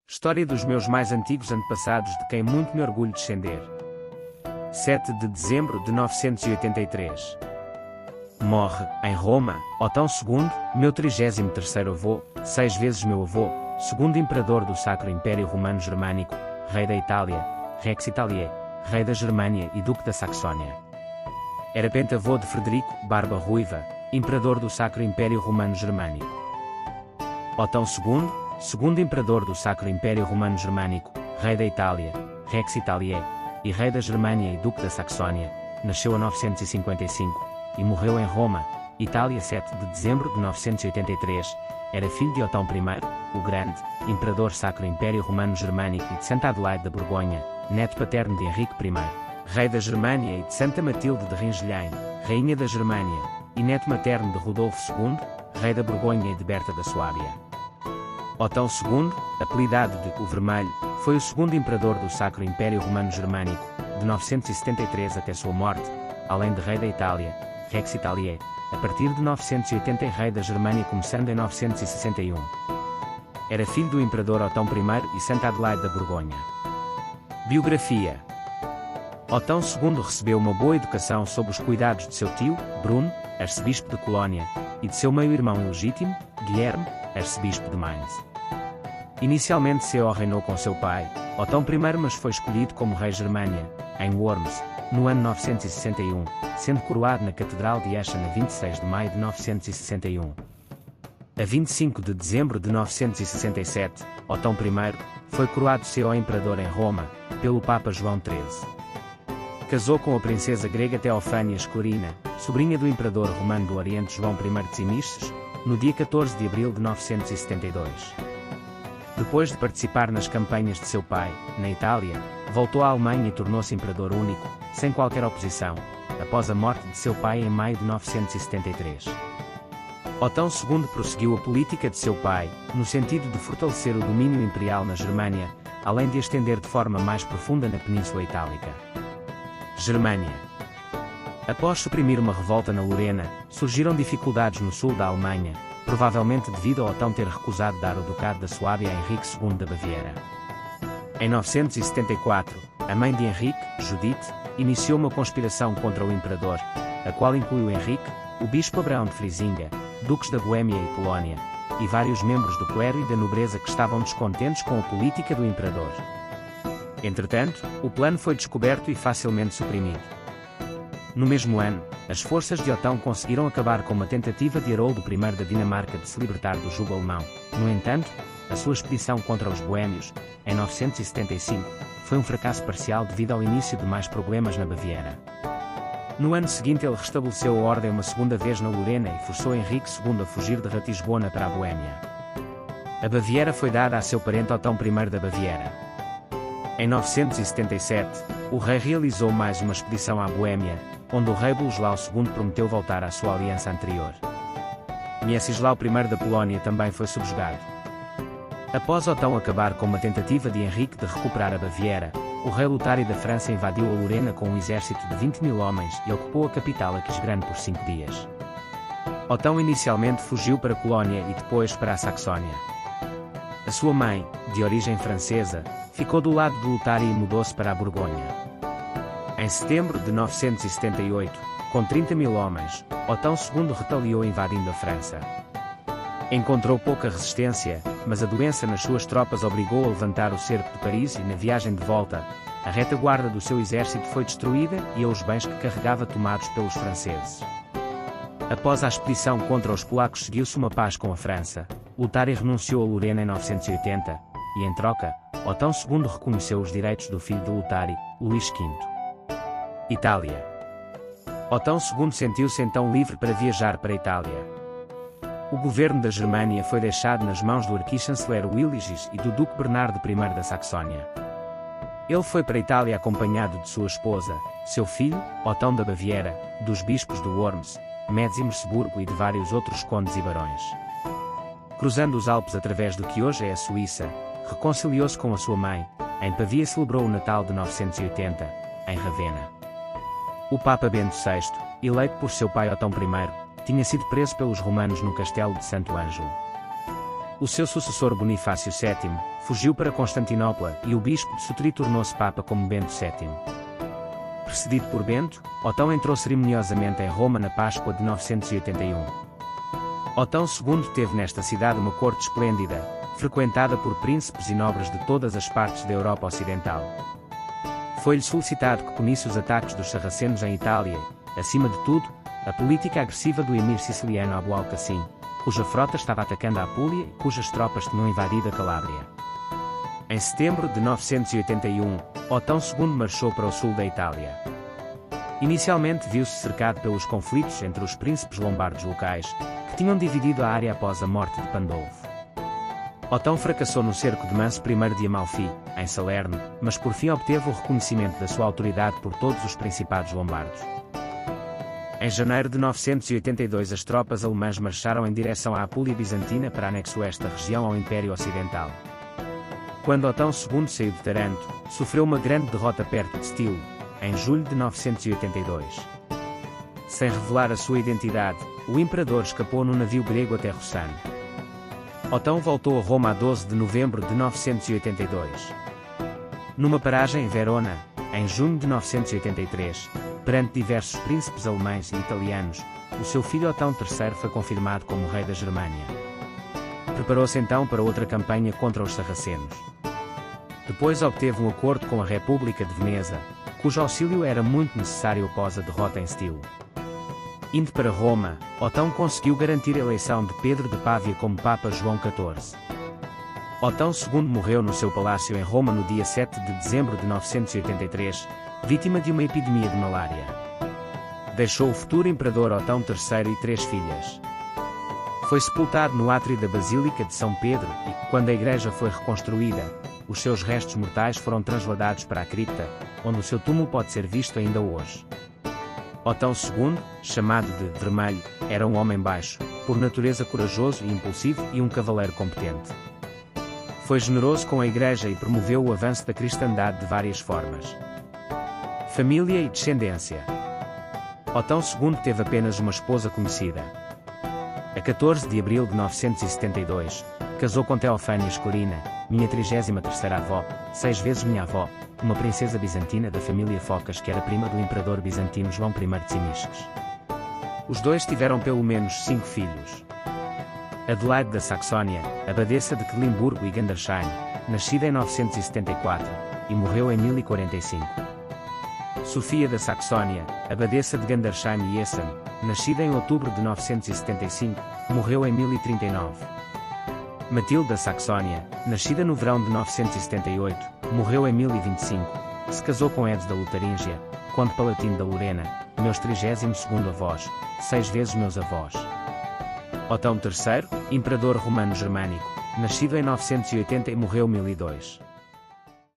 História dos meus mais antigos antepassados de quem muito me orgulho descender. 7 de dezembro de 983. Morre, em Roma, Otão II, meu 33º avô, 6 vezes meu avô, segundo imperador do Sacro Império Romano Germânico, rei da Itália, Rex Italiae, rei da Germânia e duque da Saxónia. Era pentavô de Frederico, Barba Ruiva, imperador do Sacro Império Romano Germânico. Otão II, segundo imperador do Sacro Império Romano Germânico, rei da Itália, Rex Italiae, e rei da Germânia e duque da Saxónia, nasceu a 955, e morreu em Roma, Itália 7 de dezembro de 983, era filho de Otão I, o Grande, imperador Sacro Império Romano Germânico e de Santa Adelaide da Borgonha, neto paterno de Henrique I, rei da Germânia e de Santa Matilde de Ringelheim, rainha da Germânia, e neto materno de Rodolfo II, rei da Borgonha e de Berta da Suábia. Otão II, apelidado de O Vermelho, foi o segundo imperador do Sacro Império Romano Germânico, de 973 até sua morte, além de rei da Itália, Rex Italiae, a partir de 980 e rei da Germânia começando em 961. Era filho do imperador Otão I e Santa Adelaide da Borgonha. Biografia. Otão II recebeu uma boa educação sob os cuidados de seu tio, Bruno, arcebispo de Colónia, e de seu meio-irmão ilegítimo, Guilherme, arcebispo de Mainz. Inicialmente Seo reinou com seu pai, Otão I, mas foi escolhido como rei Germânia, em Worms, no ano 961, sendo coroado na Catedral de Eschen a 26 de maio de 961. A 25 de dezembro de 967, Otão I foi coroado Seo imperador em Roma, pelo Papa João XIII. Casou com a princesa grega Teofânia Esclarina, sobrinha do imperador romano do Oriente João I de Tzimices, no dia 14 de abril de 972. Depois de participar nas campanhas de seu pai, na Itália, voltou à Alemanha e tornou-se imperador único, sem qualquer oposição, após a morte de seu pai em maio de 973. Otão II prosseguiu a política de seu pai, no sentido de fortalecer o domínio imperial na Germânia, além de estender de forma mais profunda na Península Itálica. Germânia. Após suprimir uma revolta na Lorena, surgiram dificuldades no sul da Alemanha, provavelmente devido a Otão ter recusado dar o Ducado da Suábia a Henrique II da Baviera. Em 974, a mãe de Henrique, Judite, iniciou uma conspiração contra o imperador, a qual incluiu Henrique, o bispo Abraão de Frisinga, duques da Boêmia e Polónia, e vários membros do clero e da nobreza que estavam descontentes com a política do imperador. Entretanto, o plano foi descoberto e facilmente suprimido. No mesmo ano, as forças de Otão conseguiram acabar com uma tentativa de Haroldo I da Dinamarca de se libertar do jugo alemão. No entanto, a sua expedição contra os boêmios, em 975, foi um fracasso parcial devido ao início de mais problemas na Baviera. No ano seguinte ele restabeleceu a ordem uma segunda vez na Lorena e forçou Henrique II a fugir de Ratisbona para a Boêmia. A Baviera foi dada a seu parente Otão I da Baviera. Em 977, o rei realizou mais uma expedição à Boêmia, onde o rei Boleslau II prometeu voltar à sua aliança anterior. Mieczyslau I da Polónia também foi subjugado. Após Otão acabar com uma tentativa de Henrique de recuperar a Baviera, o rei Lutário da França invadiu a Lorena com um exército de 20.000 homens e ocupou a capital Aquisgrande por 5 dias. Otão inicialmente fugiu para a Colónia e depois para a Saxónia. A sua mãe, de origem francesa, ficou do lado de Lutário e mudou-se para a Borgonha. Em setembro de 978, com 30.000 homens, Otão II retaliou invadindo a França. Encontrou pouca resistência, mas a doença nas suas tropas obrigou a levantar o cerco de Paris e na viagem de volta, a retaguarda do seu exército foi destruída e os bens que carregava tomados pelos franceses. Após a expedição contra os polacos seguiu-se uma paz com a França. Lutário renunciou a Lorena em 980, e em troca, Otão II reconheceu os direitos do filho de Lutário, Luís V. Itália. Otão II sentiu-se então livre para viajar para a Itália. O governo da Germânia foi deixado nas mãos do arquichanceler Willigis e do duque Bernardo I da Saxónia. Ele foi para a Itália acompanhado de sua esposa, seu filho, Otão da Baviera, dos bispos de Worms, Metz e Merseburgo e de vários outros condes e barões. Cruzando os Alpes através do que hoje é a Suíça, reconciliou-se com a sua mãe. Em Pavia celebrou o Natal de 980, em Ravenna. O Papa Bento VI, eleito por seu pai Otão I, tinha sido preso pelos romanos no castelo de Santo Ângelo. O seu sucessor Bonifácio VII fugiu para Constantinopla e o bispo de Sutri tornou-se papa como Bento VII. Precedido por Bento, Otão entrou cerimoniosamente em Roma na Páscoa de 981. Otão II teve nesta cidade uma corte esplêndida, frequentada por príncipes e nobres de todas as partes da Europa Ocidental. Foi-lhe solicitado que punisse os ataques dos sarracenos em Itália, acima de tudo, a política agressiva do emir siciliano Abu al-Qasim, cuja frota estava atacando a Apulia e cujas tropas tinham invadido a Calábria. Em setembro de 981, Otão II marchou para o sul da Itália. Inicialmente viu-se cercado pelos conflitos entre os príncipes lombardos locais, que tinham dividido a área após a morte de Pandolfo. Otão fracassou no cerco de Manso I de Amalfi, em Salerno, mas por fim obteve o reconhecimento da sua autoridade por todos os principados lombardos. Em janeiro de 982 as tropas alemãs marcharam em direção à Apulia Bizantina para anexar esta região ao Império Ocidental. Quando Otão II saiu de Taranto, sofreu uma grande derrota perto de Stilo, em julho de 982. Sem revelar a sua identidade, o imperador escapou no navio grego até Rossano. Otão voltou a Roma a 12 de novembro de 982. Numa paragem em Verona, em junho de 983, perante diversos príncipes alemães e italianos, o seu filho Otão III foi confirmado como rei da Germânia. Preparou-se então para outra campanha contra os sarracenos. Depois obteve um acordo com a República de Veneza, cujo auxílio era muito necessário após a derrota em Stilo. Indo para Roma, Otão conseguiu garantir a eleição de Pedro de Pávia como Papa João XIV. Otão II morreu no seu palácio em Roma no dia 7 de dezembro de 983, vítima de uma epidemia de malária. Deixou o futuro imperador Otão III e 3 filhas. Foi sepultado no átrio da Basílica de São Pedro e, quando a igreja foi reconstruída, os seus restos mortais foram transladados para a cripta, onde o seu túmulo pode ser visto ainda hoje. Otão II, chamado de Vermelho, era um homem baixo, por natureza corajoso e impulsivo e um cavaleiro competente. Foi generoso com a igreja e promoveu o avanço da cristandade de várias formas. Família e descendência. Otão II teve apenas uma esposa conhecida. A 14 de abril de 972, casou com Teofânia Esclarina, minha 33ª avó, 6 vezes minha avó, uma princesa bizantina da família Focas que era prima do imperador bizantino João I de Tzimiskes. Os dois tiveram pelo menos 5 filhos. Adelaide da Saxónia, abadesa de Quedlinburgo e Gandersheim, nascida em 974, e morreu em 1045. Sofia da Saxónia, abadesa de Gandersheim e Essen, nascida em outubro de 975, morreu em 1039. Matilde da Saxónia, nascida no verão de 978, morreu em 1025, se casou com Edes da Lotaríngia, conde palatino da Lorena, meus 32º avós, 6 vezes meus avós. Otão III, imperador romano-germânico, nascido em 980 e morreu em 1002.